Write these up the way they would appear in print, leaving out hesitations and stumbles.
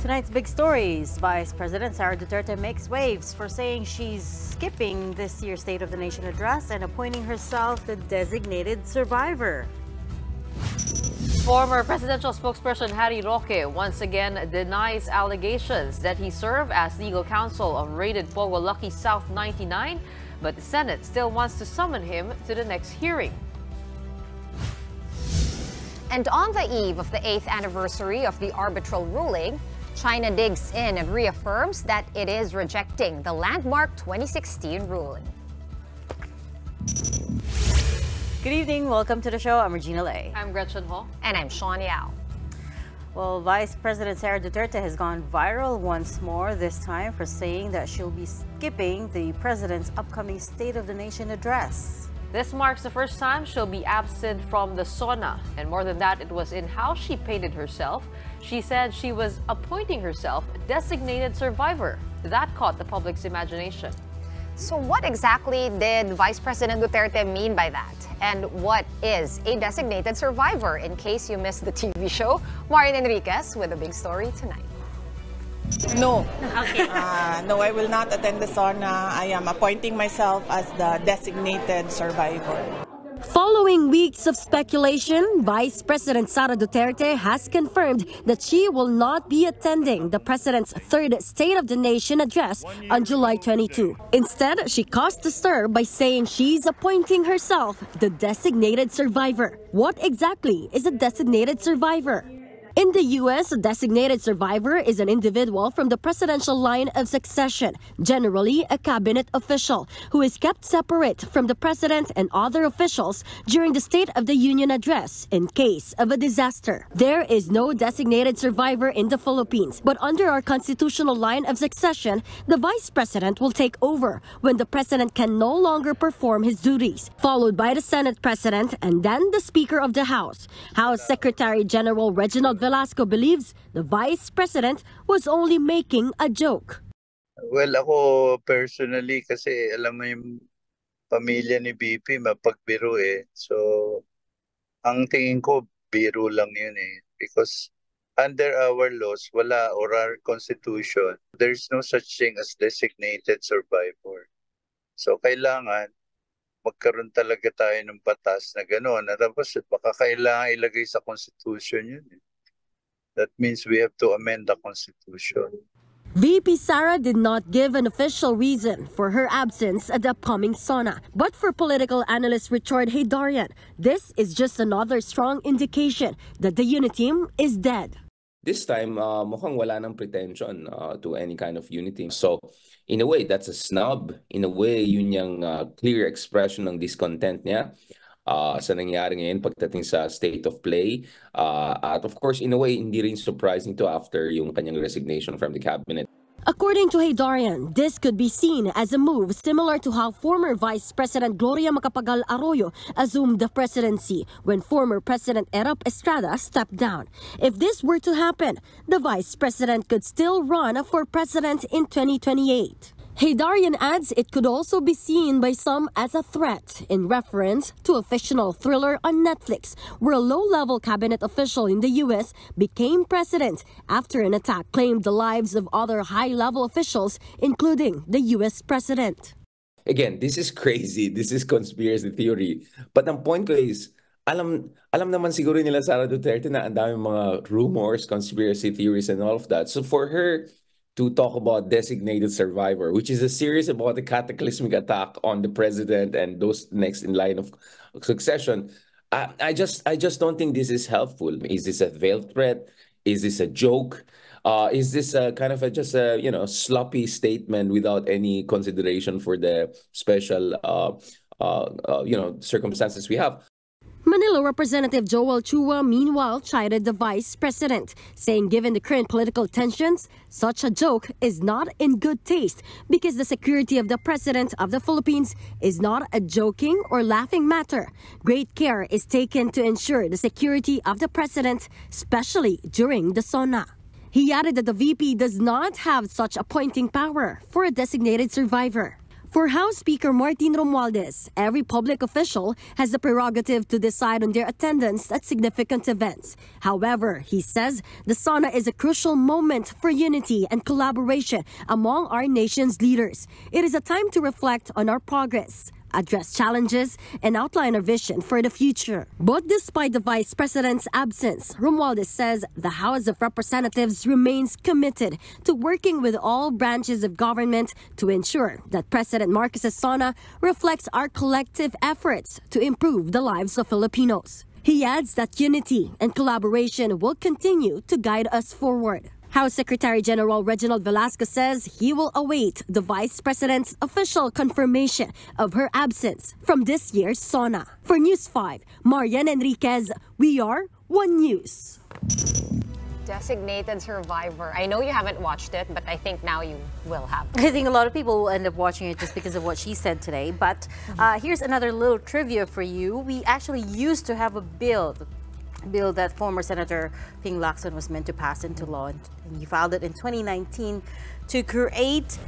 Tonight's big stories. Vice President Sara Duterte makes waves for saying she's skipping this year's State of the Nation address and appointing herself the designated survivor. Former presidential spokesperson Harry Roque once again denies allegations that he served as legal counsel of raided Pogo Lucky South 99, but the Senate still wants to summon him to the next hearing. And on the eve of the 8th anniversary of the arbitral ruling, China digs in and reaffirms that it is rejecting the landmark 2016 ruling. Good evening. Welcome to the show. I'm Regina Lay. I'm Gretchen Ho. And I'm Shawn Yao. Well, Vice President Sara Duterte has gone viral once more, this time for saying that she'll be skipping the president's upcoming State of the Nation address. This marks the first time she'll be absent from the SONA. And more than that, it was in how she painted herself. She said she was appointing herself designated survivor. That caught the public's imagination. So what exactly did Vice President Duterte mean by that? And what is a designated survivor, in case you missed the TV show? Marian Enriquez with a big story tonight. No. Okay. No, I will not attend the SONA. I am appointing myself as the designated survivor. Following weeks of speculation, Vice President Sara Duterte has confirmed that she will not be attending the president's third State of the Nation address on July 22. Instead, she caused a stir by saying she's appointing herself the designated survivor. What exactly is a designated survivor? In the U.S., a designated survivor is an individual from the presidential line of succession, generally a cabinet official, who is kept separate from the president and other officials during the State of the Union address in case of a disaster. There is no designated survivor in the Philippines, but under our constitutional line of succession, the vice president will take over when the president can no longer perform his duties, followed by the Senate president and then the Speaker of the House. House Secretary General Regina Lay believes the vice president was only making a joke. Well, ako personally, kasi alam mo yung pamilya ni BP, mapagbiro eh. So, ang tingin ko, biro lang yun eh. Because under our laws, wala, or our constitution, there's no such thing as designated survivor. So, kailangan magkaroon talaga tayo ng batas na gano'n. At tapos, baka kailangan ilagay sa constitution yun eh. That means we have to amend the Constitution. VP Sara did not give an official reason for her absence at the upcoming SONA. But for political analyst Richard Haydarian, this is just another strong indication that the Uniteam is dead. This time, mukhang wala ng pretension to any kind of unity. So, in a way, that's a snub. In a way, yun yung clear expression ng discontent niya sa nangyari ngayon pagdating sa state of play. At of course, in a way, hindi rin surprising to after yung kanyang resignation from the cabinet. According to Haydarian, this could be seen as a move similar to how former Vice President Gloria Macapagal Arroyo assumed the presidency when former President Erap Estrada stepped down. If this were to happen, the Vice President could still run for president in 2028. Haydarian adds it could also be seen by some as a threat in reference to a fictional thriller on Netflix where a low-level cabinet official in the U.S. became president after an attack claimed the lives of other high-level officials, including the U.S. president. Again, this is crazy. This is conspiracy theory. But ang point ko is, alam naman siguro nila Sara Duterte na ang daming mga rumors, conspiracy theories, and all of that. So for her to talk about designated survivor, which is a series about a cataclysmic attack on the president and those next in line of succession. I just don't think this is helpful. Is this a veiled threat? Is this a joke? Is this a kind of just a sloppy statement without any consideration for the special circumstances we have? Manila Representative Joel Chua, meanwhile, chided the vice president, saying given the current political tensions, such a joke is not in good taste because the security of the president of the Philippines is not a joking or laughing matter. Great care is taken to ensure the security of the president, especially during the SONA. He added that the VP does not have such appointing power for a designated survivor. For House Speaker Martin Romualdez, every public official has the prerogative to decide on their attendance at significant events. However, he says the SONA is a crucial moment for unity and collaboration among our nation's leaders. It is a time to reflect on our progress, address challenges, and outline our vision for the future. But despite the Vice President's absence, Romualdez says the House of Representatives remains committed to working with all branches of government to ensure that President Marcos's SONA reflects our collective efforts to improve the lives of Filipinos. He adds that unity and collaboration will continue to guide us forward. House Secretary General Reginald Velasquez says he will await the Vice President's official confirmation of her absence from this year's SONA. For News 5, Marian Enriquez, we are One News. Designated survivor. I know you haven't watched it, but I think now you will have. I think a lot of people will end up watching it just because of what she said today. But here's another little trivia for you. We actually used to have a bill that former Senator Ping Lacson was meant to pass into law, and he filed it in 2019 to create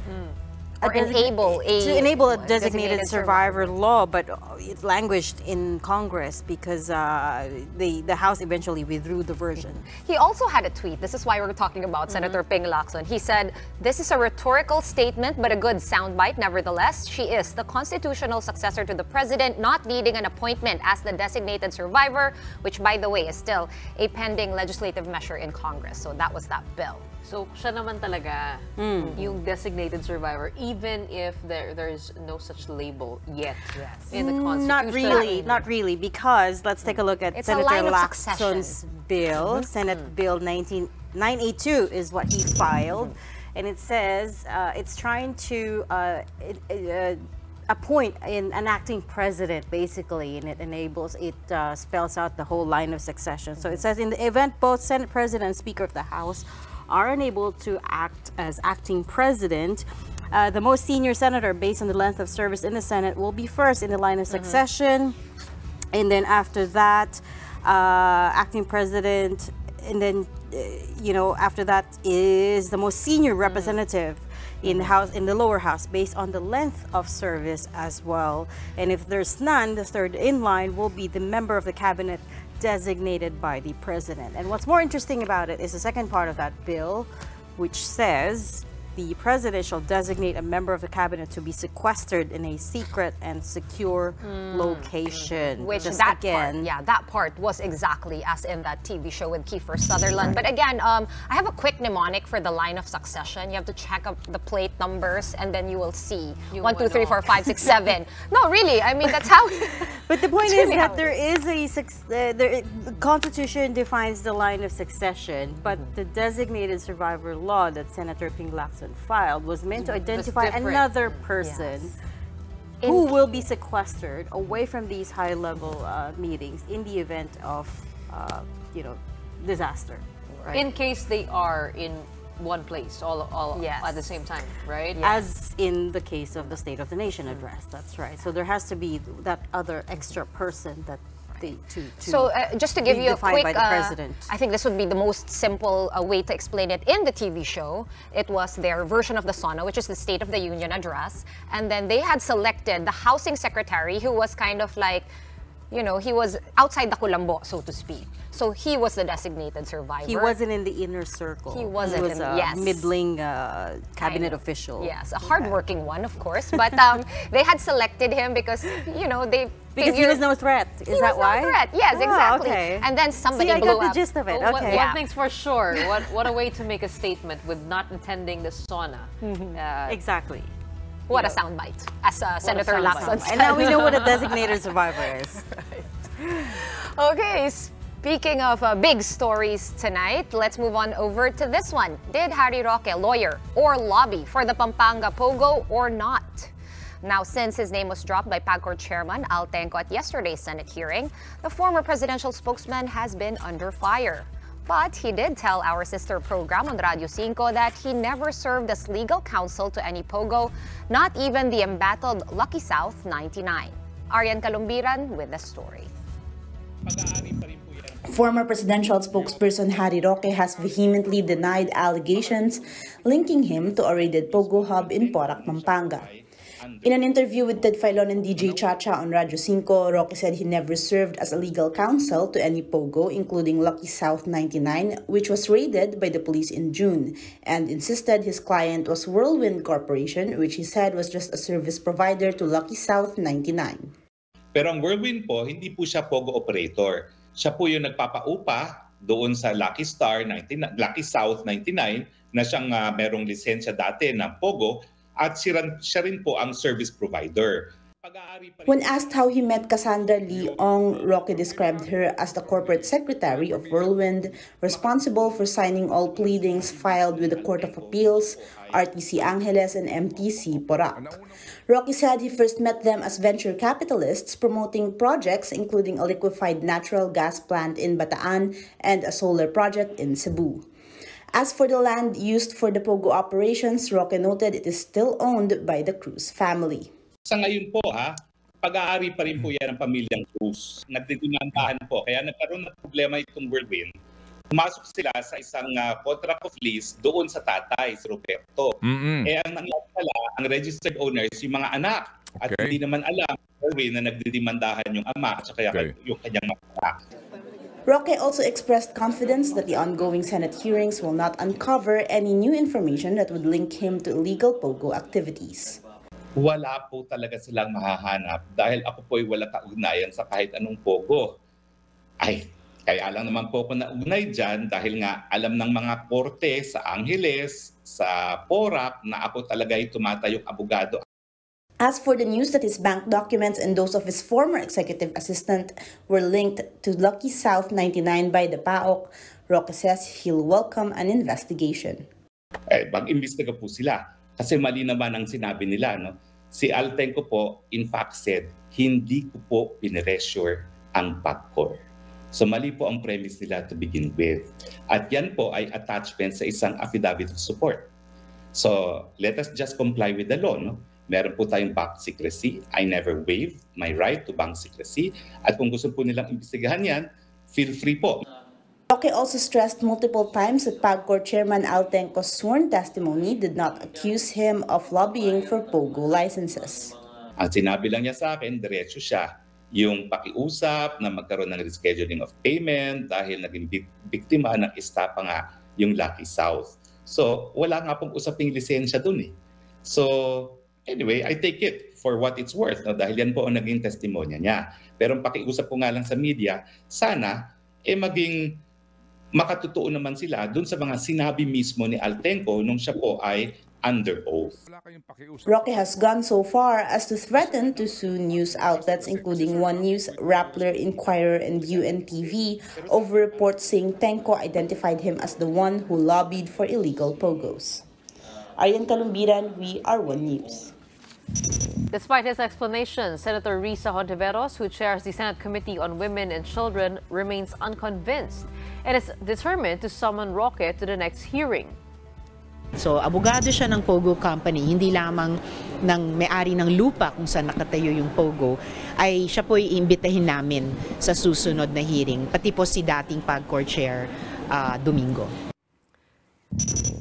enable a designated survivor law, but it languished in Congress because the House eventually withdrew the version. He also had a tweet. This is why we're talking about Senator Ping Lacson. He said, "This is a rhetorical statement, but a good soundbite nevertheless. She is the constitutional successor to the president, not needing an appointment as the designated survivor," which, by the way, is still a pending legislative measure in Congress. So that was that bill. So siya naman talaga yung designated survivor, even if there's no such label yet in the Constitution. Not really, because let's take a look at Senator Lacson's bill. Senate Bill 982 is what he filed, and it says it's trying to appoint an acting president, basically, and it spells out the whole line of succession. So it says, in the event both Senate President and Speaker of the House are unable to act as acting president, the most senior senator, based on the length of service in the Senate, will be first in the line of succession, and then after that, acting president, and then after that is the most senior representative in the House, in the lower house, based on the length of service as well. And if there's none, the third in line will be the member of the cabinet designated by the president. And what's more interesting about it is the second part of that bill, which says the president shall designate a member of the cabinet to be sequestered in a secret and secure location. Which that part was exactly as in that TV show with Kiefer Sutherland. But again, I have a quick mnemonic for the line of succession. You have to check up the plate numbers, and then you will see 1, 2, 3, 4, 5, 6, 7. No, really. I mean, that's how. But the point is that there is the Constitution defines the line of succession, but the designated survivor law that Senator Ping Lacson filed was meant to identify another person who will be sequestered away from these high-level meetings in the event of, disaster. Right? In case they are in one place all at the same time, right? As in the case of the State of the Nation address, that's right. So there has to be that other extra person that just to give you a quick, I think this would be the most simple way to explain it in the TV show. It was their version of the SONA, which is the State of the Union address. And then they had selected the housing secretary, who was kind of like, he was outside the kulambo, so to speak. So he was the designated survivor. He wasn't in the inner circle. He wasn't. He was a middling cabinet official. Yes, a hardworking one, of course. But they had selected him because, because he was no threat. Is that why? He was no threat. Yes, exactly. Okay. And then somebody blew up. I got the gist of it. Okay. One thing's for sure. What a way to make a statement with not attending the SONA. Exactly. What a soundbite, as Senator Lacson said. And now we know what a designated survivor is. Okay, speaking of big stories tonight, let's move on over to this one. Did Harry Roque lawyer or lobby for the Pampanga Pogo or not? Now, since his name was dropped by PAGCOR Chairman Al Tenco at yesterday's Senate hearing, the former presidential spokesman has been under fire. But he did tell our sister program on Radio 5 that he never served as legal counsel to any Pogo, not even the embattled Lucky South 99. Arian Calumbiran with the story. Former presidential spokesperson Harry Roque has vehemently denied allegations linking him to a raided Pogo hub in Porac, Pampanga. In an interview with Ted Filon and DJ Chacha on Radyo 5, Roque said he never served as a legal counsel to any POGO, including Lucky South 99, which was raided by the police in June, and insisted his client was Whirlwind Corporation, which he said was just a service provider to Lucky South 99. Pero ang Whirlwind po, hindi po siya POGO operator. Siya po yung nagpapaupa doon sa Lucky South 99 na siyang merong lisensya dati ng POGO, at siya rin po ang service provider. When asked how he met Cassandra Leong, Roque described her as the corporate secretary of Whirlwind, responsible for signing all pleadings filed with the Court of Appeals, RTC Angeles, and MTC Porac. Roque said he first met them as venture capitalists promoting projects including a liquefied natural gas plant in Bataan and a solar project in Cebu. As for the land used for the POGO operations, Roque noted it is still owned by the Cruz family. Sa ngayon po pag-aari pa rin po yan ng pamilyang Cruz. Nagdidimandahan po, kaya nagkaroon ng problema itong Whirlwind. Pumasok sila sa isang contract of lease doon sa tatay, si Roberto. Eh ang nangyari pala, ang registered owners, yung mga anak. At hindi naman alam, Whirlwind, na nagdidimandahan yung ama at saka yung kanyang mga. Roque also expressed confidence that the ongoing Senate hearings will not uncover any new information that would link him to illegal POGO activities. Wala po talaga silang mahahanap dahil ako po'y wala kaugnayan sa kahit anong POGO. Kaya lang naman po ako naugnay dyan dahil nga alam ng mga korte sa Angeles, sa Porac na ako talaga ay tumatayong abogado. As for the news that his bank documents and those of his former executive assistant were linked to Lucky South 99 by the PAOK, Roque says he'll welcome an investigation. Mag-imbestiga po sila kasi mali naman ang sinabi nila. No? Si Altenco po, in fact said, hindi ko po pineresure ang PAGCOR. So mali po ang premise nila to begin with. At yan po ay attachment sa isang affidavit of support. So let us just comply with the law. No? Meron po tayong bank secrecy. I never waived my right to bank secrecy. At kung gusto po nilang imbestigahan yan, feel free po. Roque also stressed multiple times that PAGCOR Chairman Altenco's sworn testimony did not accuse him of lobbying for POGO licenses. Ang sinabi lang niya sa akin, diretso siya. Yung pakiusap na magkaroon ng rescheduling of payment dahil naging biktima ng estapa nga yung Lucky South. So wala nga pong usaping lisensya dun eh. So anyway, I take it for what it's worth, no? Dahil yan po ang naging testimonya niya. Pero ang pakiusap ko nga lang sa media, sana maging makatotoo naman sila dun sa mga sinabi mismo ni Altenco nung siya po ay under oath. Roque has gone so far as to threaten to sue news outlets including One News, Rappler, Inquirer, and UNTV over reports saying Tenco identified him as the one who lobbied for illegal POGOs. Arian Kalumbiran, we are One News. Despite his explanation, Senator Risa Hontiveros, who chairs the Senate Committee on Women and Children, remains unconvinced and is determined to summon Roque to the next hearing. So, abogado siya ng POGO company, hindi lamang ng may-ari ng lupa kung saan nakatayo yung POGO, ay siya po'y iimbitahin namin sa susunod na hearing, pati po si dating PAGCOR Chair Domingo.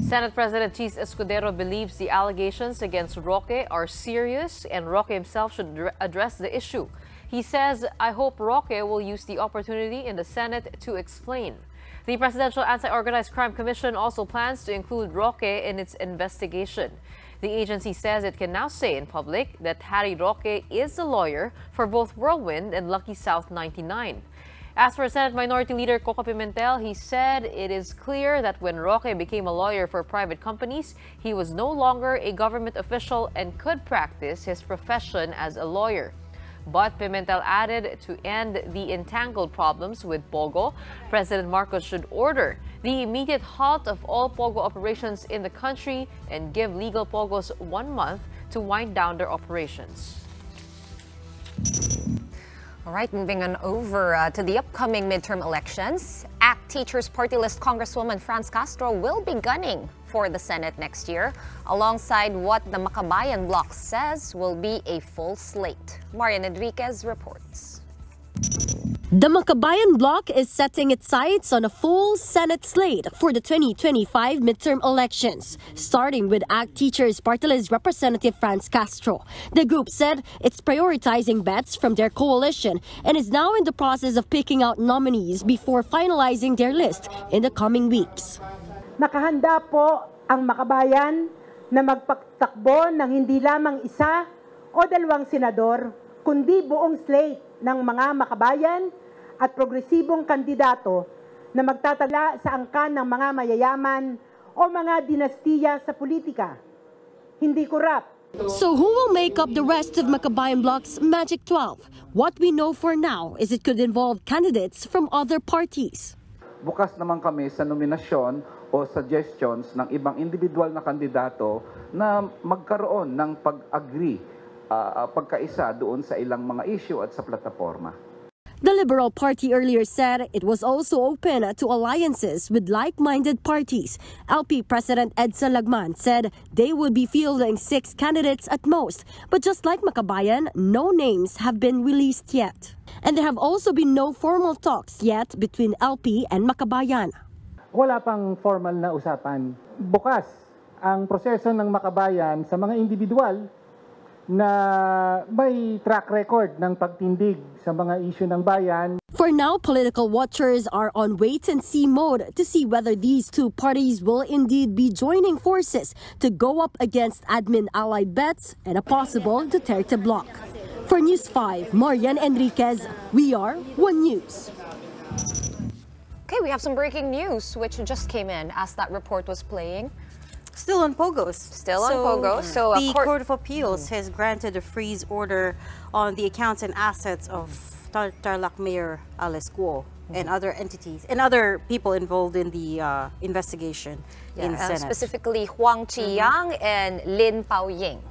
Senate President Cheese Escudero believes the allegations against Roque are serious and Roque himself should address the issue. He says, I hope Roque will use the opportunity in the Senate to explain. The Presidential Anti-Organized Crime Commission also plans to include Roque in its investigation. The agency says it can now say in public that Harry Roque is the lawyer for both Whirlwind and Lucky South 99. As for Senate Minority Leader Coco Pimentel, he said it is clear that when Roque became a lawyer for private companies, he was no longer a government official and could practice his profession as a lawyer. But Pimentel added to end the entangled problems with POGO, President Marcos should order the immediate halt of all POGO operations in the country and give legal POGOs 1 month to wind down their operations. All right, moving on over to the upcoming midterm elections. ACT Teachers Party List Congresswoman Franz Castro will be gunning for the Senate next year, alongside what the Makabayan bloc says will be a full slate. Marian Enriquez reports. The Makabayan bloc is setting its sights on a full Senate slate for the 2025 midterm elections, starting with ACT Teachers Party List Representative Franz Castro. The group said it's prioritizing bets from their coalition and is now in the process of picking out nominees before finalizing their list in the coming weeks. Nakahanda po ang Makabayan na magpatakbo ng hindi lamang isa o dalawang senador, kundi buong slate ng mga makabayan at progresibong kandidato na magtatala sa angkan ng mga mayayaman o mga dinastiya sa politika. Hindi korap. So who will make up the rest of Makabayan Bloc's Magic 12? What we know for now is it could involve candidates from other parties. Bukas naman kami sa nominasyon o suggestions ng ibang individual na kandidato na magkaroon ng pag-agree pagkaisa doon sa ilang mga issue at sa plataforma. The Liberal Party earlier said it was also open to alliances with like-minded parties. LP President Edsa Lagman said they would be fielding 6 candidates at most, but just like Makabayan, no names have been released yet. And there have also been no formal talks yet between LP and Makabayan. Wala pang formal na usapan. Bukas ang proseso ng Makabayan sa mga individual na may track record ng pagtindig sa mga issue ng bayan. For now, political watchers are on wait-and-see mode to see whether these two parties will indeed be joining forces to go up against admin-allied bets and a possible Duterte bloc. For News 5, Marian Enriquez, we are One News. Okay, we have some breaking news which just came in as that report was playing. Still on Pogos. Still on Pogos. So the Court of Appeals has granted a freeze order on the accounts and assets of Tarlac Mayor Alice Guo and other entities and other people involved in the investigation in Senate. Specifically Huang Qiyang and Lin Paoying.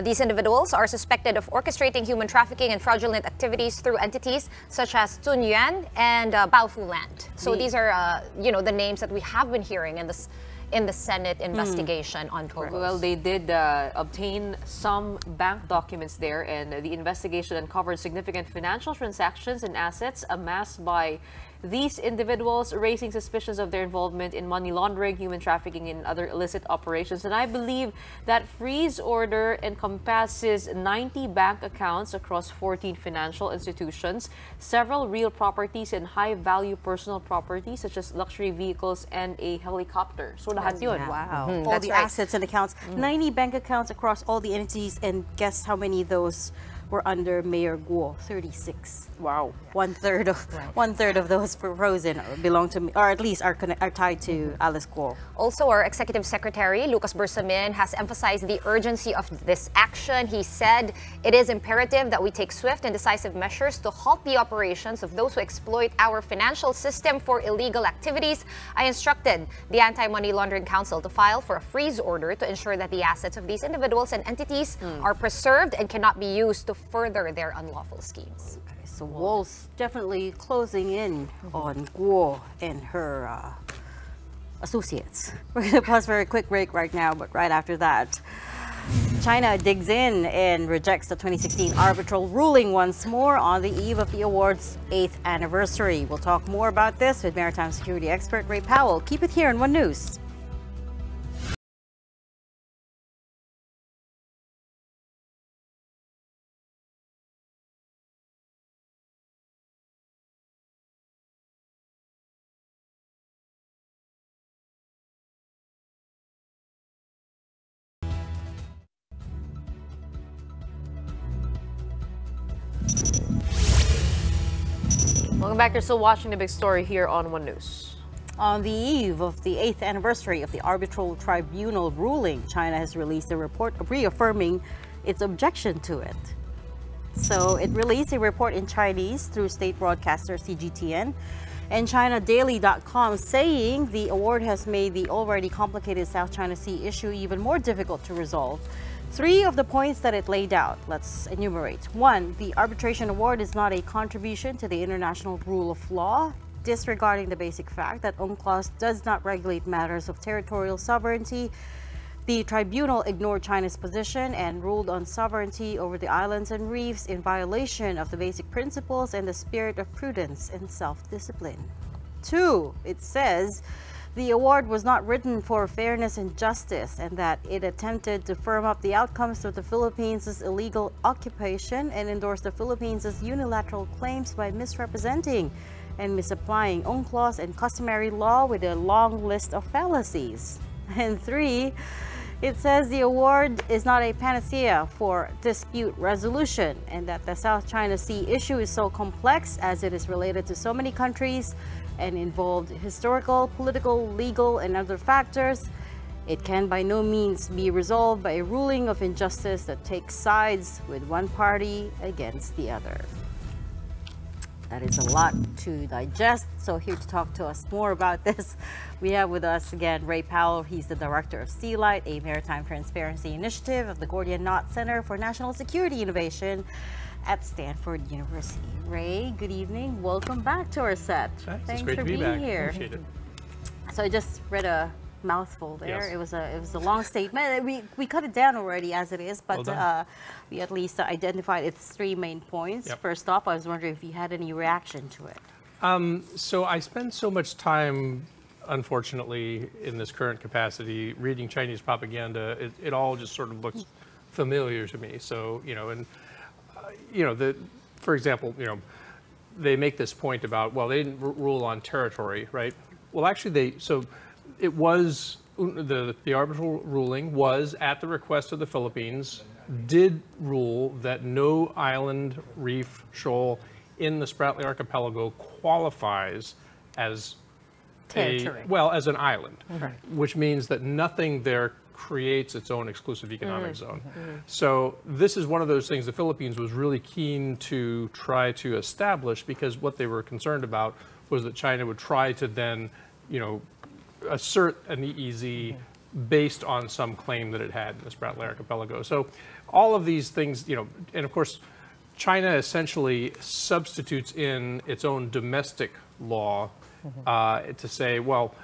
These individuals are suspected of orchestrating human trafficking and fraudulent activities through entities such as Tun Yuan and Baofu Land. So these are, the names that we have been hearing in the Senate investigation on Pogos. Well, they did obtain some bank documents there, and the investigation uncovered significant financial transactions and assets amassed by these individuals, raising suspicions of their involvement in money laundering, human trafficking, and other illicit operations. And I believe that freeze order encompasses 90 bank accounts across 14 financial institutions, several real properties, and high-value personal property such as luxury vehicles and a helicopter. So lahat yun. Wow. All the assets and accounts. 90 bank accounts across all the entities, and guess how many of those were under Mayor Guo? 36. Wow. One third of those were frozen or belong to me, or at least are tied to Alice Guo. Also, our Executive Secretary, Lucas Bersamin, has emphasized the urgency of this action. He said it is imperative that we take swift and decisive measures to halt the operations of those who exploit our financial system for illegal activities. I instructed the Anti-Money Laundering Council to file for a freeze order to ensure that the assets of these individuals and entities are preserved and cannot be used to further their unlawful schemes. Okay, so walls definitely closing in on Guo and her associates. We're going to pause for a quick break right now, but right after that, China digs in and rejects the 2016 arbitral ruling once more on the eve of the award's 8th anniversary. We'll talk more about this with maritime security expert Ray Powell. Keep it here on One News. Welcome back. You're still watching the big story here on One News. On the eve of the 8th anniversary of the arbitral tribunal ruling, China has released a report reaffirming its objection to it. So it released a report in Chinese through state broadcaster CGTN and ChinaDaily.com saying the award has made the already complicated South China Sea issue even more difficult to resolve. 3 of the points that it laid out, let's enumerate. 1, the arbitration award is not a contribution to the international rule of law, disregarding the basic fact that UNCLOS does not regulate matters of territorial sovereignty. The tribunal ignored China's position and ruled on sovereignty over the islands and reefs in violation of the basic principles and the spirit of prudence and self-discipline. 2, it says the award was not written for fairness and justice and that it attempted to firm up the outcomes of the Philippines' illegal occupation and endorse the Philippines' unilateral claims by misrepresenting and misapplying UNCLOS and customary law with a long list of fallacies. And 3, it says the award is not a panacea for dispute resolution and that the South China Sea issue is so complex as it is related to so many countries and involved historical, political, legal, and other factors. It can by no means be resolved by a ruling of injustice that takes sides with one party against the other. That is a lot to digest. So here to talk to us more about this, we have with us again Ray Powell. He's the director of Sealight, a maritime transparency initiative of the Gordian Knot Center for National Security Innovation at Stanford University. Ray, good evening. Welcome back to our set. Thanks for being here. Appreciate it. So I just read a mouthful there. Yes. It was a long statement. We cut it down already as it is, but we at least identified its 3 main points. Yep. First off, I was wondering if you had any reaction to it. So I spend so much time, unfortunately, in this current capacity, reading Chinese propaganda. It all just sort of looks familiar to me. So, for example, they make this point about, well, they didn't rule on territory, right? Well, actually, it was, the arbitral ruling was at the request of the Philippines, did rule that no island, reef, shoal in the Spratly Archipelago qualifies as territory. as an island, which means that nothing there creates its own exclusive economic zone. So this is one of those things the Philippines was really keen to try to establish, because what they were concerned about was that China would try to then, assert an EEZ based on some claim that it had in the Spratly Archipelago. So all of these things, and of course, China essentially substitutes in its own domestic law to say, well,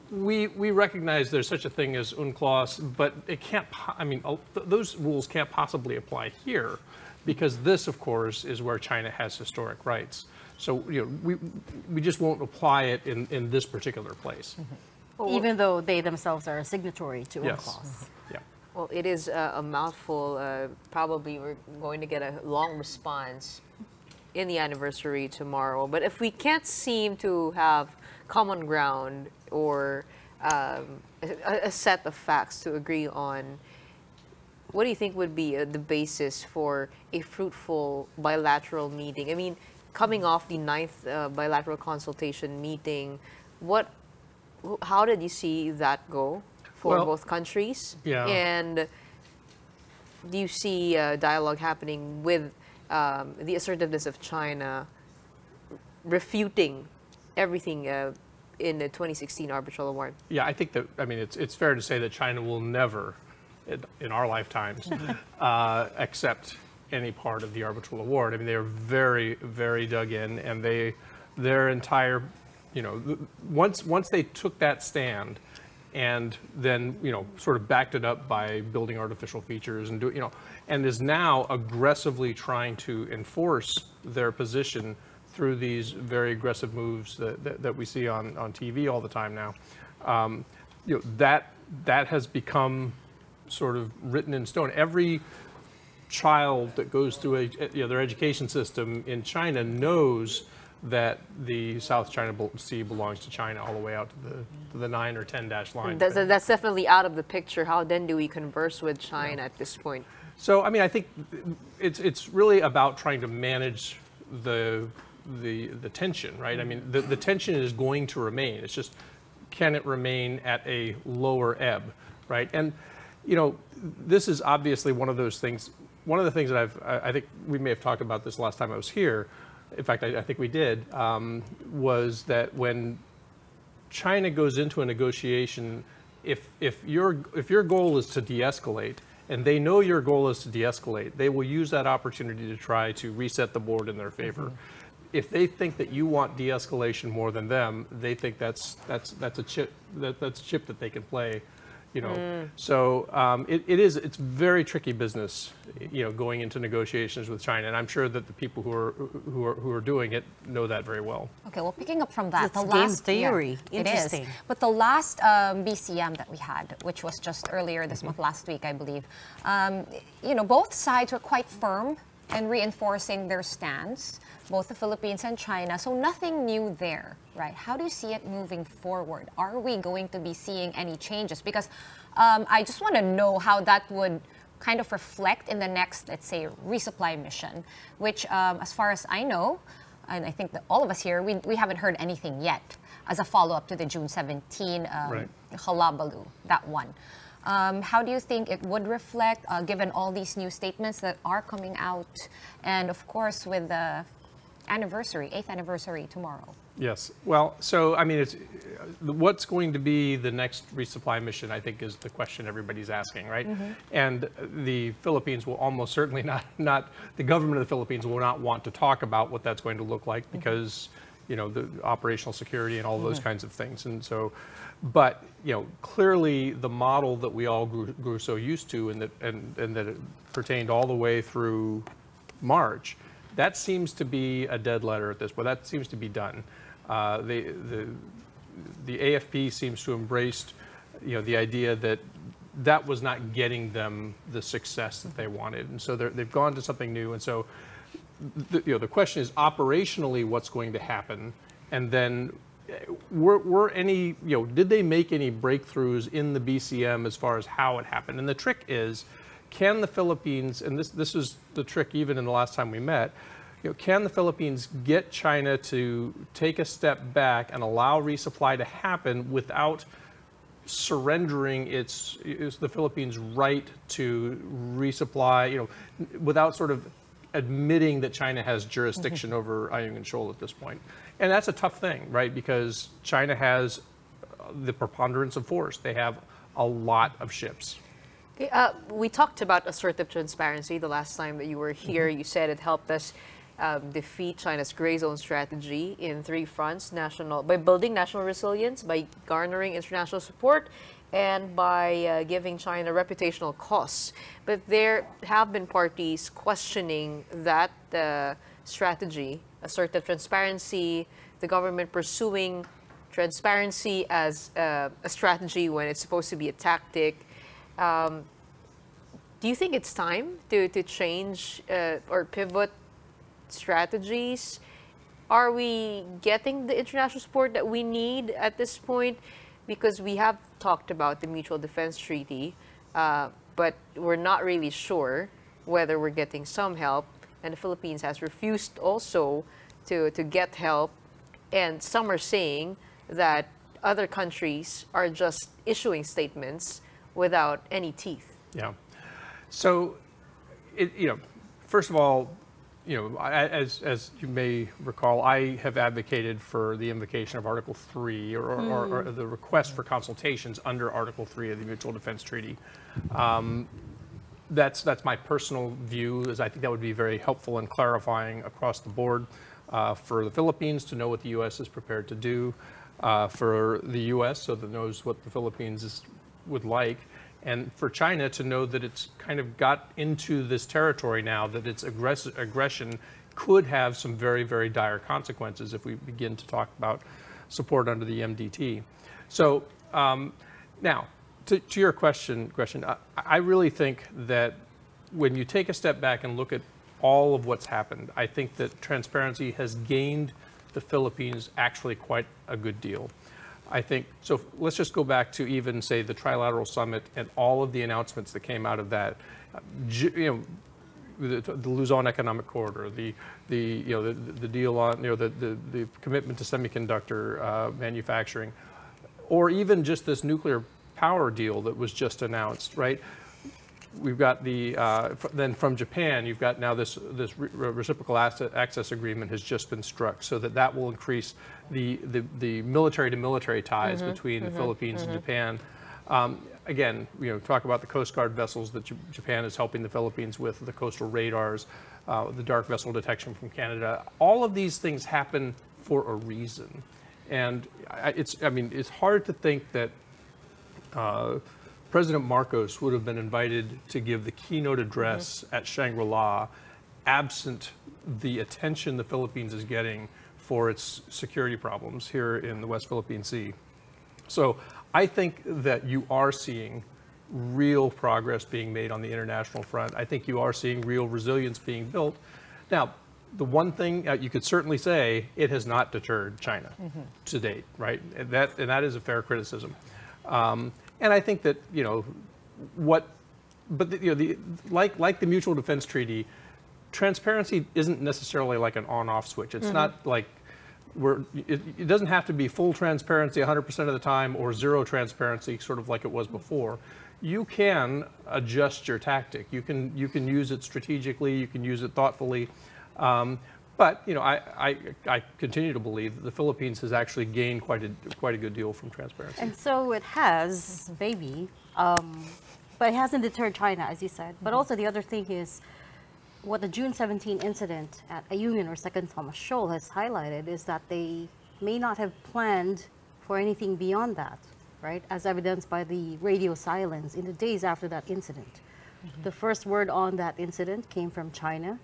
we recognize there's such a thing as UNCLOS, but it can't, those rules can't possibly apply here, because this, of course, is where China has historic rights. So, we just won't apply it in this particular place. Even though they themselves are a signatory to UNCLOS. Yeah. Well, it is a mouthful. Probably we're going to get a long response in the anniversary tomorrow. But if we can't seem to have common ground or a set of facts to agree on, what do you think would be the basis for a fruitful bilateral meeting? I mean, coming off the 9th bilateral consultation meeting, how did you see that go for both countries? Yeah. And do you see dialogue happening with the assertiveness of China refuting everything in the 2016 arbitral award? Yeah, I think that, it's fair to say that China will never, in our lifetimes, accept any part of the arbitral award. They are very, very dug in, and their entire, once they took that stand, and then sort of backed it up by building artificial features and and is now aggressively trying to enforce their position through these very aggressive moves that we see on TV all the time now. That has become sort of written in stone. Every child that goes through their education system in China knows that the South China Sea belongs to China all the way out to the 9 or 10- line. That's definitely out of the picture. How then do we converse with China at this point? So I think it's really about trying to manage the tension, right? The tension is going to remain. It's just, can it remain at a lower ebb, right? And this is obviously one of those things. One of the things that I think we may have talked about this last time I was here. In fact, I think we did, was that when China goes into a negotiation, if your goal is to de-escalate, and they know your goal is to de-escalate, they will use that opportunity to try to reset the board in their favor. If they think that you want de-escalation more than them, they think that's a chip that they can play, you know. So it's very tricky business, you know, going into negotiations with China, and I'm sure that the people who are doing it know that very well. Okay, well, picking up from that, it's game theory. Yeah, Interesting. It is. But the last BCM that we had, which was just earlier this month, last week, I believe, you know, both sides were quite firm and reinforcing their stance, both the Philippines and China. So nothing new there, right? How do you see it moving forward? Are we going to be seeing any changes? Because I just want to know how that would kind of reflect in the next, let's say, resupply mission, which as far as I know, and I think that all of us here, we haven't heard anything yet as a follow-up to the June 17 Halabalu, that one. How do you think it would reflect, given all these new statements that are coming out, and of course with the anniversary, 8th anniversary tomorrow? Yes. Well, so I mean, it's what's going to be the next resupply mission, I think, is the question everybody's asking, right? And the Philippines will almost certainly not the government of the Philippines will not want to talk about what that's going to look like because, you know, the operational security and all those kinds of things. And so, but, you know, clearly the model that we all grew so used to and that it pertained all the way through March, that seems to be a dead letter at this point. That seems to be done. The AFP seems to embrace, you know, the idea that that was not getting them the success that they wanted, and so they've gone to something new. And so, you know, the question is operationally what's going to happen, and then were any, you know, did they make any breakthroughs in the BCM as far as how it happened? And the trick is, can the Philippines, and this is the trick even in the last time we met, you know, can the Philippines get China to take a step back and allow resupply to happen without surrendering the Philippines' right to resupply, you know, without sort of admitting that China has jurisdiction over Ayungin Shoal at this point? And that's a tough thing, right? Because China has the preponderance of force. They have a lot of ships. We talked about assertive transparency the last time that you were here. You said it helped us defeat China's gray zone strategy in 3 fronts: by building national resilience, by garnering international support, and by giving China reputational costs. But there have been parties questioning that strategy, assertive transparency, the government pursuing transparency as a strategy when it's supposed to be a tactic. Do you think it's time to change or pivot strategies? Are we getting the international support that we need at this point? Because we have talked about the Mutual Defense Treaty, but we're not really sure whether we're getting some help. And the Philippines has refused also to get help. And some are saying that other countries are just issuing statements without any teeth. Yeah. So, you know, first of all, you know, as you may recall, I have advocated for the invocation of Article 3 or the request for consultations under Article 3 of the Mutual Defense Treaty. That's my personal view, is I think that would be very helpful and clarifying across the board for the Philippines to know what the U.S. is prepared to do, for the U.S. so that it knows what the Philippines would like, and for China to know that it's kind of got into this territory now, that its aggression could have some very, very dire consequences if we begin to talk about support under the MDT. So now, to your question, I really think that when you take a step back and look at all of what's happened, I think that transparency has gained the Philippines actually quite a good deal. I think, so let's just go back to even, say, the Trilateral Summit and all of the announcements that came out of that. You know, the Luzon Economic Corridor, the deal on, you know, the commitment to semiconductor manufacturing, or even just this nuclear power deal that was just announced, right? We've got then from Japan, you've got now this reciprocal access agreement has just been struck, so that will increase the military to military ties between the Philippines and Japan. Again, you know, talk about the Coast Guard vessels that Japan is helping the Philippines with, the coastal radars, the dark vessel detection from Canada. All of these things happen for a reason, and it's hard to think that President Marcos would have been invited to give the keynote address at Shangri-La, absent the attention the Philippines is getting for its security problems here in the West Philippine Sea. So I think that you are seeing real progress being made on the international front. I think you are seeing real resilience being built. Now, the one thing you could certainly say, it has not deterred China to date, right? And that is a fair criticism. And I think that, you know, like the Mutual Defense Treaty, transparency isn't necessarily like an on-off switch. It's not like it doesn't have to be full transparency 100% of the time or zero transparency, sort of like it was before. You can adjust your tactic. You can use it strategically. You can use it thoughtfully. But you know, I continue to believe that the Philippines has actually gained quite a good deal from transparency. And so it has, maybe, but it hasn't deterred China, as you said. But also the other thing is, what the June 17 incident at Ayungin or Second Thomas Shoal has highlighted is that they may not have planned for anything beyond that, right? As evidenced by the radio silence in the days after that incident. The first word on that incident came from China,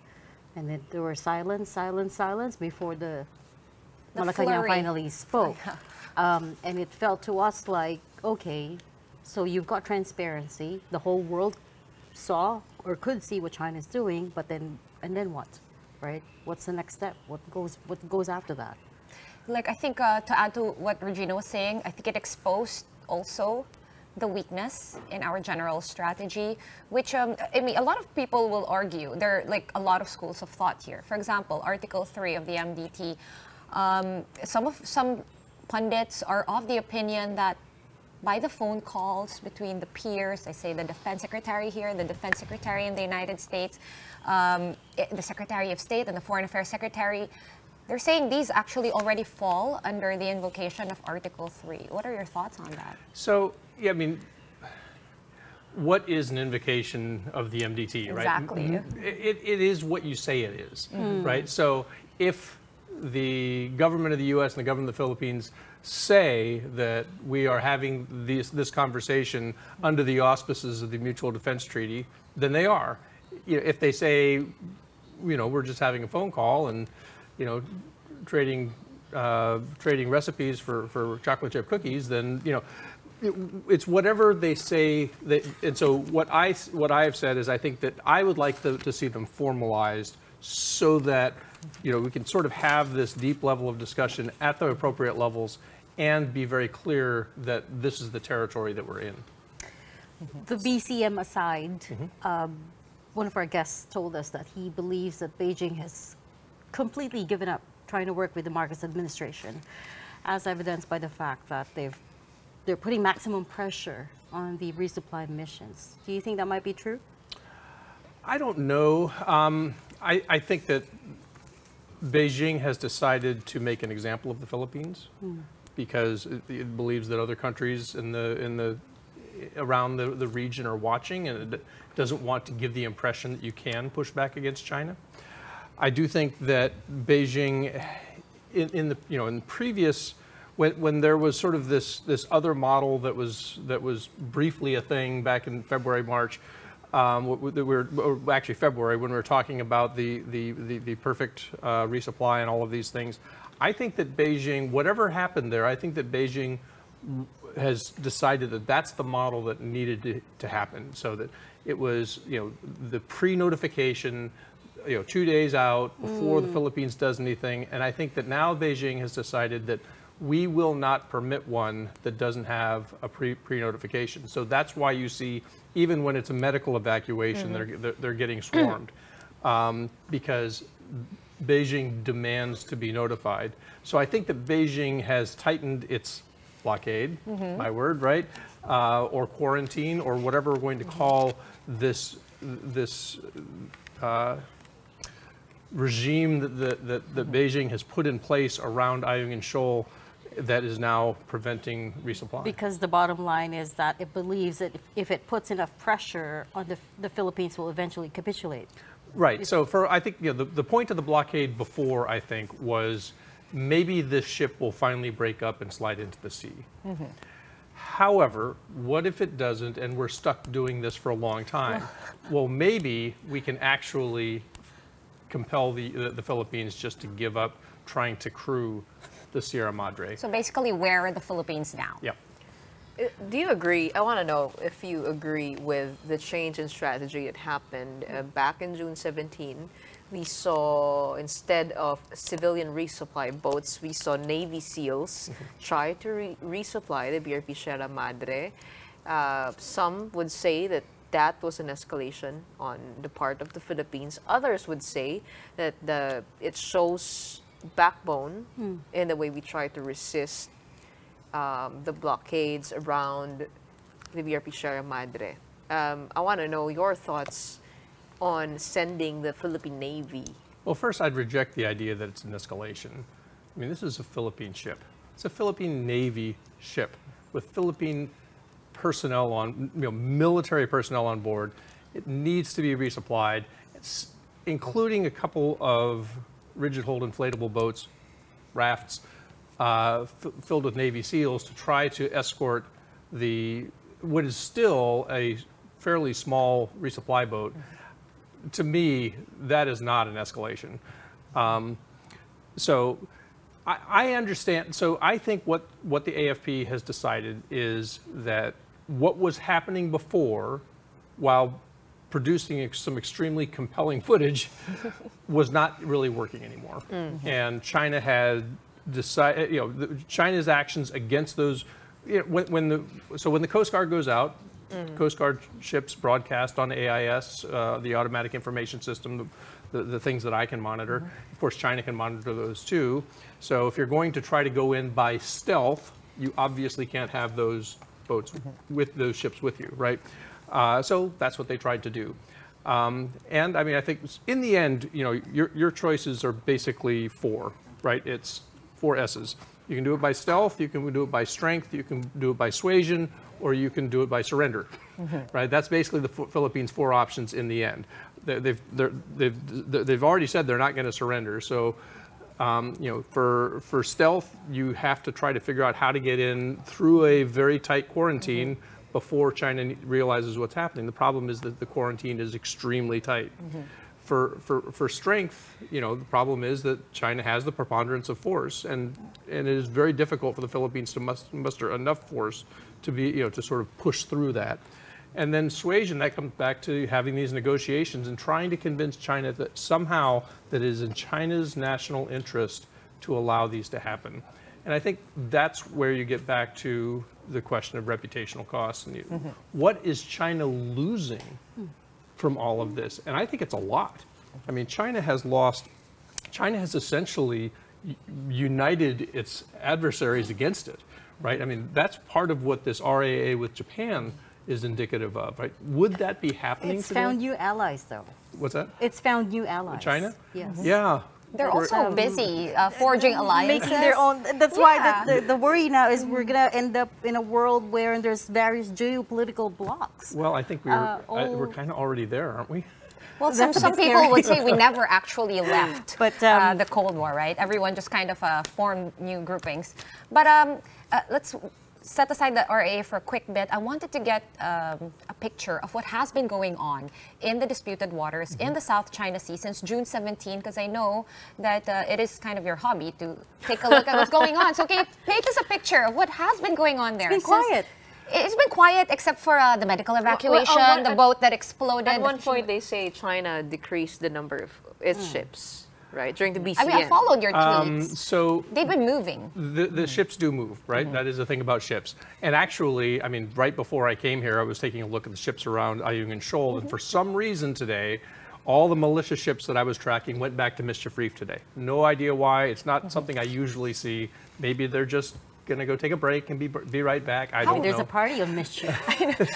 and then there were silence before the Malacanang finally spoke. And it felt to us like, okay, so you've got transparency, the whole world saw or could see what China's doing, but then, and then what, right? What's the next step? What goes after that? Like, I think to add to what Regina was saying, I think it exposed also the weakness in our general strategy, which I mean, a lot of people will argue. There are like a lot of schools of thought here. For example, Article 3 of the MDT, some pundits are of the opinion that by the phone calls between the peers, I say the defense secretary here, the defense secretary in the United States, the Secretary of State and the Foreign Affairs Secretary, they're saying these actually already fall under the invocation of Article 3. What are your thoughts on that? So, yeah, I mean, what is an invocation of the MDT, exactly. Right? It is what you say it is, right? So if the government of the U.S. and the government of the Philippines say that we are having this conversation under the auspices of the Mutual Defense Treaty, then they are. You know, if they say, you know, we're just having a phone call and, you know, trading recipes for chocolate chip cookies, then, you know, it's whatever they say. And so what I have said is I think that I would like to see them formalized so that, you know, we can sort of have this deep level of discussion at the appropriate levels and be very clear that this is the territory that we're in. The BCM aside, one of our guests told us that he believes that Beijing has completely given up trying to work with the Marcos administration, as evidenced by the fact that they're putting maximum pressure on the resupply missions. Do you think that might be true? I don't know. I think that Beijing has decided to make an example of the Philippines because it believes that other countries around the region are watching, and it doesn't want to give the impression that you can push back against China. I do think that Beijing, in previous, when there was sort of this other model that was briefly a thing back in February, March. Actually February, when we were talking about the perfect resupply and all of these things. I think that Beijing, whatever happened there, I think that Beijing has decided that that's the model that needed to happen. So that it was, you know, the pre-notification, you know, 2 days out before the Philippines does anything. And I think that now Beijing has decided that we will not permit one that doesn't have a pre-notification. So that's why you see, even when it's a medical evacuation, they're getting swarmed because Beijing demands to be notified. So I think that Beijing has tightened its blockade, my word, right? Or quarantine, or whatever we're going to call this regime that Beijing has put in place around Ayungin Shoal that is now preventing resupply. Because the bottom line is that it believes that if it puts enough pressure on the Philippines will eventually capitulate. Right. So I think, you know, the point of the blockade before, I think, was maybe this ship will finally break up and slide into the sea. However, what if it doesn't and we're stuck doing this for a long time? Well, maybe we can actually compel the Philippines just to give up trying to crew the Sierra Madre. So basically, where are the Philippines now? Yep. Do you agree? I want to know if you agree with the change in strategy that happened back in June 17. We saw, instead of civilian resupply boats, we saw Navy SEALs try to resupply the BRP Sierra Madre. Some would say that that was an escalation on the part of the Philippines. Others would say that it shows backbone in the way we try to resist the blockades around the BRP Sierra Madre. I want to know your thoughts on sending the Philippine Navy. Well, first, I'd reject the idea that it's an escalation. I mean, this is a Philippine ship. It's a Philippine Navy ship with Philippine personnel on, military personnel on board. It needs to be resupplied, including a couple of rigid hold inflatable boats, rafts, filled with Navy SEALs to try to escort what is still a fairly small resupply boat. To me, that is not an escalation. So I understand. So I think what the AFP has decided is that what was happening before, while producing some extremely compelling footage, was not really working anymore. And China had decided, China's actions against those, when the Coast Guard goes out, Coast Guard ships broadcast on AIS, the automatic information system, the things that I can monitor. Of course, China can monitor those too. So if you're going to try to go in by stealth, you obviously can't have those boats with those ships with you, right? So that's what they tried to do. And I mean, I think in the end, your choices are basically four, right? It's 4 S's. You can do it by stealth, you can do it by strength, you can do it by suasion, or you can do it by surrender, right? That's basically the Philippines' 4 options in the end. They've already said they're not going to surrender. So, for stealth, you have to try to figure out how to get in through a very tight quarantine before China realizes what's happening. The problem is that the quarantine is extremely tight. For strength, the problem is that China has the preponderance of force, and it is very difficult for the Philippines to muster enough force to be, to sort of push through that. And then suasion, that comes back to having these negotiations and trying to convince China that somehow that it is in China's national interest to allow these to happen. And I think that's where you get back to the question of reputational costs. And what is China losing from all of this? And I think it's a lot. I mean, China has essentially united its adversaries against it, right? I mean, that's part of what this RAA with Japan is indicative of, right? Would that be happening It's today? found new allies, though. What's that? It's found new allies. China? Yes. Yeah. They're also busy forging alliances. Making their own. That's why the worry now is we're going to end up in a world where there's various geopolitical blocks. Well, I think we're kind of already there, aren't we? Well, some people would say we never actually left but, the Cold War, right? Everyone just kind of formed new groupings. But let's set aside the RA for a quick bit. I wanted to get a picture of what has been going on in the disputed waters in the South China Sea since June 17, because I know that it is kind of your hobby to take a look at what's going on. So can you paint us a picture of what has been going on there? It's been quiet. It's been quiet except for the medical evacuation, the boat that exploded. At one point, they say China decreased the number of its ships, right, during the BCN. I mean, I followed your tweets. So they've been moving. The ships do move, right? That is the thing about ships. And actually, I mean, right before I came here, I was taking a look at the ships around Ayungin Shoal, and for some reason today, all the militia ships that I was tracking went back to Mischief Reef today. No idea why. It's not something I usually see. Maybe they're just going to go take a break and be right back. I don't know. There's a party of mischief.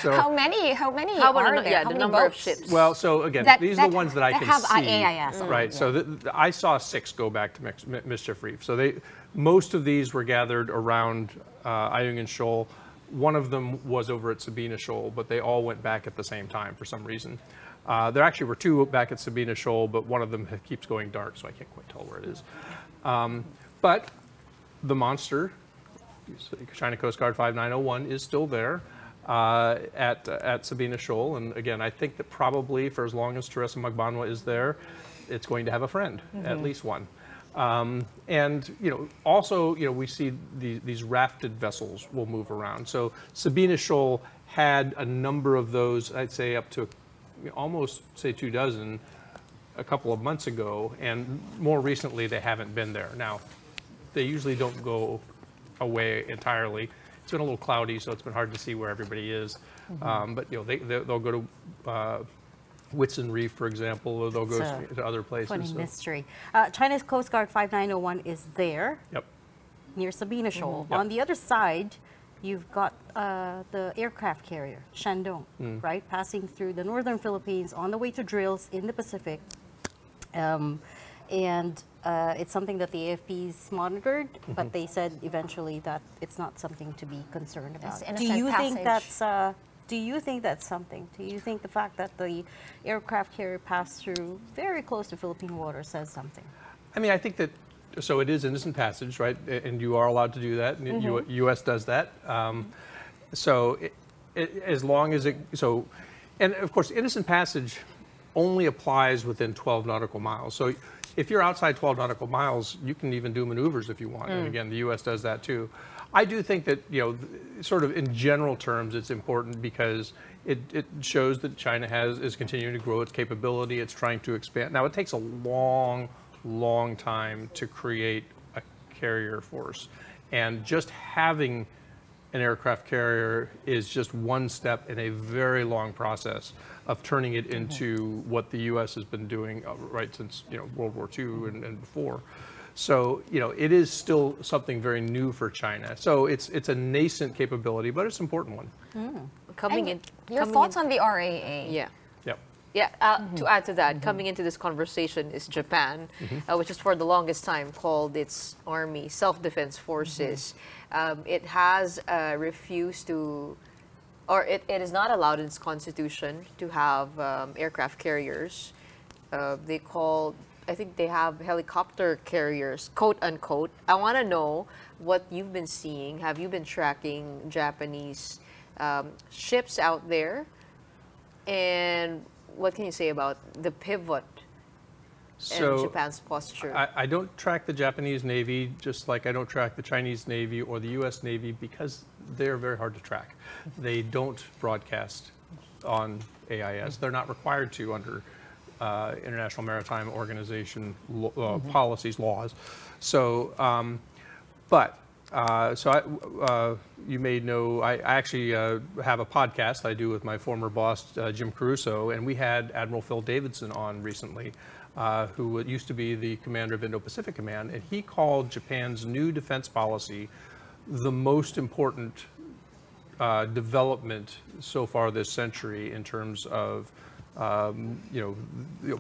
So, how many are there? Yeah, how the many number boats? of ships. well, so again, these are the ones that I can have see. AIS. Right. So I saw 6 go back to Mischief Reef. So most of these were gathered around Ayungin Shoal. One of them was over at Sabina Shoal, but they all went back at the same time for some reason. There actually were 2 back at Sabina Shoal, but one of them keeps going dark, so I can't quite tell where it is. But the monster China Coast Guard 5901 is still there at Sabina Shoal. And again, I think that probably for as long as Teresa Magbanwa is there, it's going to have a friend, at least one. And also, we see these rafted vessels will move around. So Sabina Shoal had a number of those, I'd say up to almost say 24 a couple of months ago, and more recently they haven't been there. Now, they usually don't go away entirely. It's been a little cloudy, so it's been hard to see where everybody is. But they'll go to Whitsun Reef, for example, or they'll go to other places. Funny mystery. China's Coast Guard 5901 is there. Yep. Near Sabina Shoal. Yep. On the other side, you've got the aircraft carrier, Shandong, right? Passing through the northern Philippines on the way to drills in the Pacific. It's something that the AFP's monitored, but they said eventually that it's not something to be concerned about. Do you think that's something? Do you think the fact that the aircraft carrier passed through very close to Philippine waters says something? I mean, I think that, so it is innocent passage, right? And you are allowed to do that, and U.S. does that. As long as and of course, innocent passage only applies within 12 nautical miles. So if you're outside 12 nautical miles, you can even do maneuvers if you want. And again, the U.S. does that too. I do think that, sort of in general terms, it's important because it shows that China is continuing to grow its capability. It's trying to expand. Now, it takes a long time to create a carrier force. And just having an aircraft carrier is just one step in a very long process of turning it into what the U.S. has been doing right since World War II and before. So it is still something very new for China. So it's a nascent capability, but it's an important one. Your thoughts on the RAA? Yeah. Yep. Yeah, to add to that, coming into this conversation is Japan, which is for the longest time called its Army Self-Defense Forces. It has refused to, or it is not allowed in its constitution to have aircraft carriers. I think they have helicopter carriers, quote unquote. I want to know what you've been seeing. Have you been tracking Japanese ships out there? And what can you say about the pivot and Japan's posture? I don't track the Japanese Navy, just like I don't track the Chinese Navy or the U.S. Navy, because they're very hard to track. They don't broadcast on AIS. They're not required to under International Maritime Organization policies, laws. So, you may know, I actually have a podcast I do with my former boss, Jim Caruso, and we had Admiral Phil Davidson on recently, who used to be the commander of Indo-Pacific Command, and he called Japan's new defense policy the most important development so far this century in terms of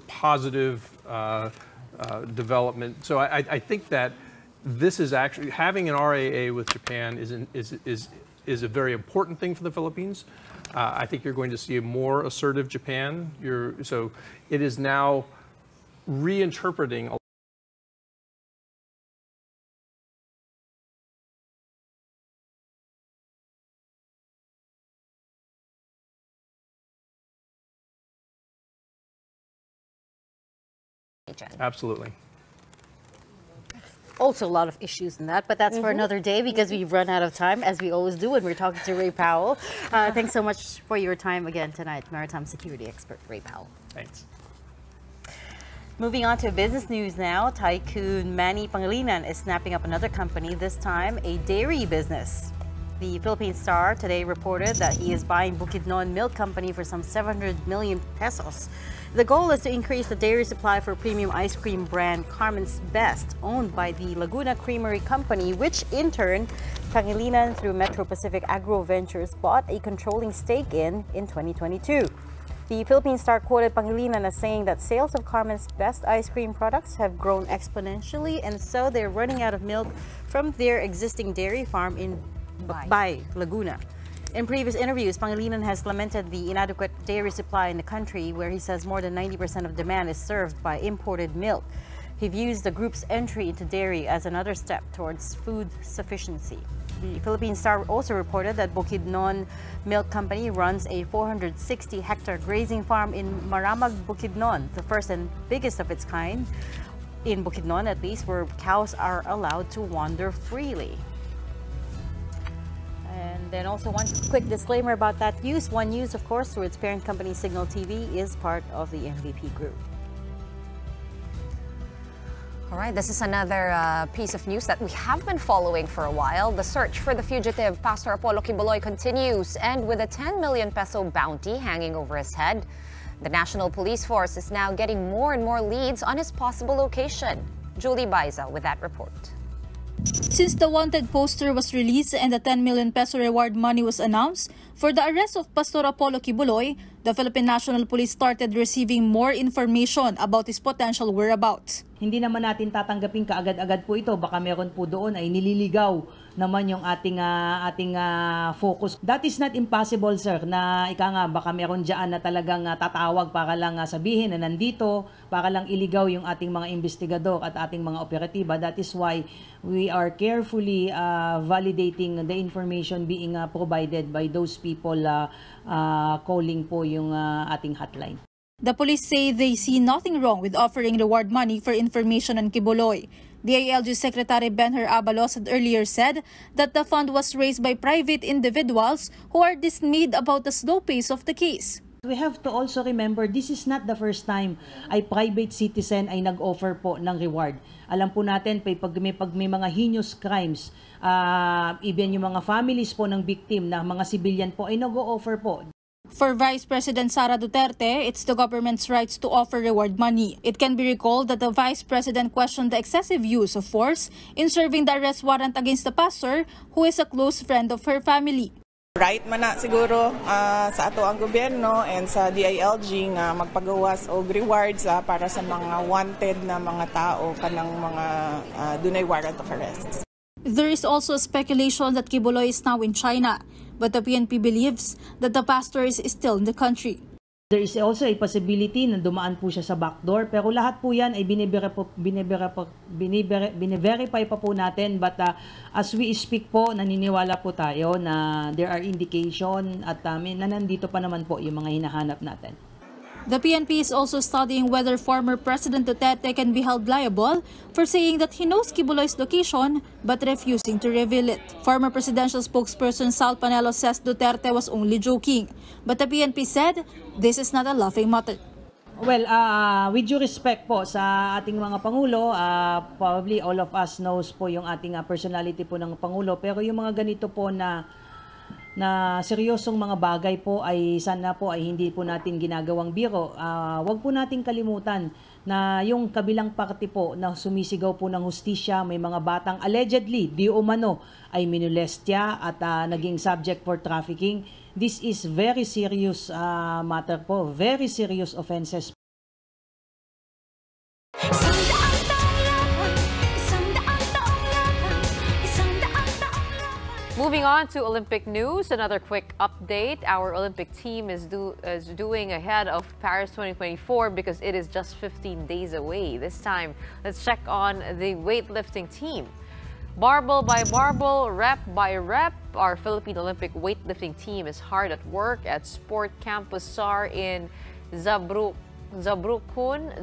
positive development. So I think that this is actually, having an RAA with Japan is a very important thing for the Philippines. I think you're going to see a more assertive Japan. So it is now reinterpreting Absolutely. Also a lot of issues in that, but that's for another day because we've run out of time, as we always do when we're talking to Ray Powell. Thanks so much for your time again tonight, maritime security expert Ray Powell. Thanks. Moving on to business news now, tycoon Manny Pangilinan is snapping up another company, this time a dairy business. The Philippine Star today reported that he is buying Bukidnon Milk Company for some 700 million pesos. The goal is to increase the dairy supply for premium ice cream brand Carmen's Best, owned by the Laguna Creamery Company, which in turn, Pangilinan through Metro Pacific Agro Ventures bought a controlling stake in 2022. The Philippine Star quoted Pangilinan as saying that sales of Carmen's Best ice cream products have grown exponentially, and so they're running out of milk from their existing dairy farm in Bay, Laguna. In previous interviews, Pangilinan has lamented the inadequate dairy supply in the country, where he says more than 90% of demand is served by imported milk. He views the group's entry into dairy as another step towards food sufficiency. The Philippine Star also reported that Bukidnon Milk Company runs a 460-hectare grazing farm in Maramag, Bukidnon, the first and biggest of its kind in Bukidnon, at least, where cows are allowed to wander freely. And then also one quick disclaimer about that use. One News, of course, through its parent company Signal TV, is part of the MVP Group. All right, this is another piece of news that we have been following for a while. The search for the fugitive Pastor Apollo Quiboloy continues, and with a 10 million peso bounty hanging over his head, the National Police Force is now getting more and more leads on his possible location. Julie Baiza with that report. Since the wanted poster was released and the 10 million peso reward money was announced for the arrest of Pastor Apollo Quiboloy, the Philippine National Police started receiving more information about his potential whereabouts. Hindi naman natin tatanggapin kaagad-agad po ito. Baka meron po doon ay nililigaw naman yung ating focus. That is not impossible, sir, na baka meron dyan na talagang tatawag para lang sabihin na nandito, para lang iligaw yung ating mga investigador at ating mga operatiba. That is why we are carefully validating the information being provided by those people calling po yung ating hotline. The police say they see nothing wrong with offering reward money for information on Quiboloy. The ALG Secretary Benher Abalos had earlier said that the fund was raised by private individuals who are dismayed about the slow pace of the case. We have to also remember, this is not the first time ay private citizen ay nag-offer po ng reward. Alam po natin, pag may mga heinous crimes, even yung mga families po ng victim na mga civilian po ay nag-o-offer po. For Vice President Sara Duterte, it's the government's rights to offer reward money. It can be recalled that the Vice President questioned the excessive use of force in serving the arrest warrant against the pastor, who is a close friend of her family. Right man na siguro sa ato ang gobyerno and sa DILG nga magpagawas og rewards para sa mga wanted na mga tao kanang mga dunay warrant of arrest. There is also speculation that Quiboloy is now in China, but the PNP believes that the pastor is still in the country. There is also a possibility na dumaan po siya sa backdoor, pero lahat po yan ay bine-verify pa po natin. But as we speak po, naniniwala po tayo na there are indication at na nandito pa naman po yung mga hinahanap natin. The PNP is also studying whether former President Duterte can be held liable for saying that he knows Quiboloy's location but refusing to reveal it. Former presidential spokesperson Sal Panelo says Duterte was only joking, but the PNP said this is not a laughing matter. Well, with due respect po sa ating mga Pangulo, probably all of us knows po yung ating personality po ng Pangulo, pero yung mga ganito po na seryosong mga bagay po ay sana po ay hindi po natin ginagawang biro. Wag po nating kalimutan na yung kabilang parte po na sumisigaw po ng hustisya, may mga batang allegedly di umano ay minolestya at naging subject for trafficking. This is very serious matter po, very serious offenses. Moving on to Olympic news, another quick update. Our Olympic team is doing ahead of Paris 2024 because it is just 15 days away. This time, let's check on the weightlifting team. Barbell by barbell, rep by rep, our Philippine Olympic weightlifting team is hard at work at Sport Campus SAR in Saarbrücken,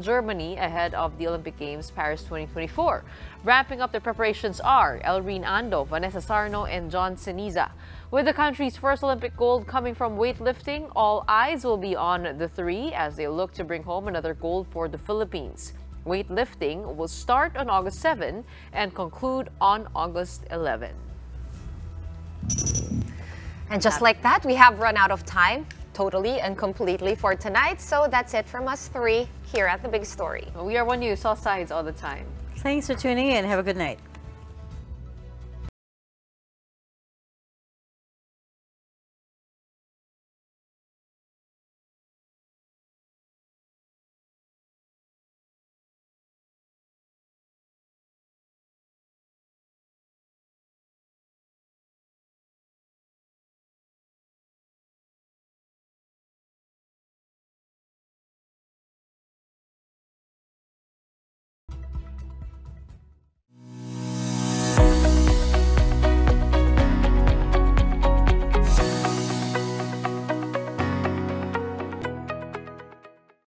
Germany, ahead of the Olympic Games Paris 2024. Ramping up their preparations are Elrene Ando, Vanessa Sarno, and John Seniza. With the country's first Olympic gold coming from weightlifting, all eyes will be on the three as they look to bring home another gold for the Philippines. Weightlifting will start on August 7 and conclude on August 11. And just like that, we have run out of time totally and completely for tonight. So that's it from us three here at The Big Story. We are One News, all sides, all the time. Thanks for tuning in. Have a good night.